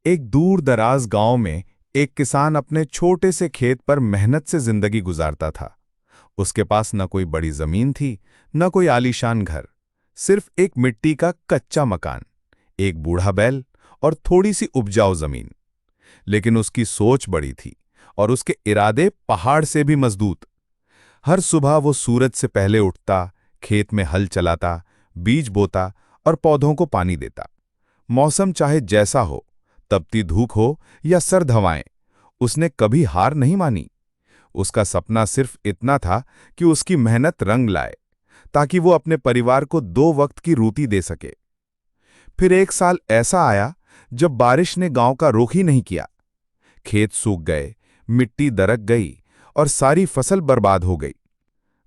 एक दूर दराज गांव में एक किसान अपने छोटे से खेत पर मेहनत से जिंदगी गुजारता था। उसके पास न कोई बड़ी जमीन थी, न कोई आलीशान घर, सिर्फ एक मिट्टी का कच्चा मकान, एक बूढ़ा बैल और थोड़ी सी उपजाऊ जमीन। लेकिन उसकी सोच बड़ी थी और उसके इरादे पहाड़ से भी मजबूत। हर सुबह वो सूरज से पहले उठता, खेत में हल चलाता, बीज बोता और पौधों को पानी देता। मौसम चाहे जैसा हो, तपती धूप हो या सर्द हवाएं, उसने कभी हार नहीं मानी। उसका सपना सिर्फ इतना था कि उसकी मेहनत रंग लाए, ताकि वो अपने परिवार को 2 वक्त की रोटी दे सके। फिर एक साल ऐसा आया जब बारिश ने गांव का रुख ही नहीं किया। खेत सूख गए, मिट्टी दरक गई और सारी फसल बर्बाद हो गई।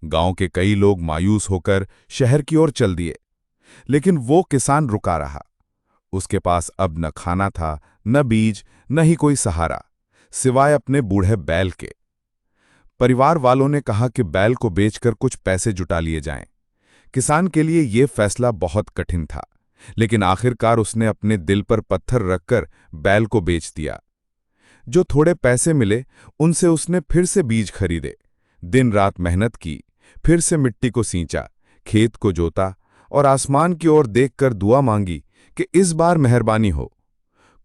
गांव के कई लोग मायूस होकर शहर की ओर चल दिए, लेकिन वो किसान रुका रहा। उसके पास अब न खाना था, न बीज, न ही कोई सहारा, सिवाय अपने बूढ़े बैल के। परिवार वालों ने कहा कि बैल को बेचकर कुछ पैसे जुटा लिए जाएं। किसान के लिए यह फैसला बहुत कठिन था, लेकिन आखिरकार उसने अपने दिल पर पत्थर रखकर बैल को बेच दिया। जो थोड़े पैसे मिले, उनसे उसने फिर से बीज खरीदे, दिन रात मेहनत की, फिर से मिट्टी को सींचा, खेत को जोता और आसमान की ओर देखकर दुआ मांगी कि इस बार मेहरबानी हो।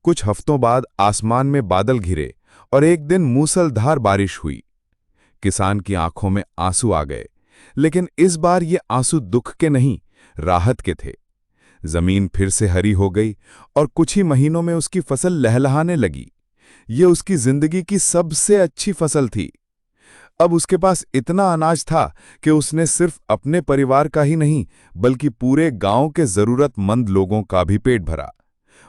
कुछ हफ्तों बाद आसमान में बादल घिरे और एक दिन मूसलधार बारिश हुई। किसान की आंखों में आंसू आ गए, लेकिन इस बार ये आंसू दुख के नहीं, राहत के थे। जमीन फिर से हरी हो गई और कुछ ही महीनों में उसकी फसल लहलहाने लगी। ये उसकी जिंदगी की सबसे अच्छी फसल थी। अब उसके पास इतना अनाज था कि उसने सिर्फ अपने परिवार का ही नहीं, बल्कि पूरे गांव के जरूरतमंद लोगों का भी पेट भरा।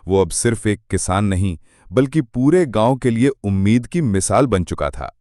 वो अब सिर्फ एक किसान नहीं, बल्कि पूरे गांव के लिए उम्मीद की मिसाल बन चुका था।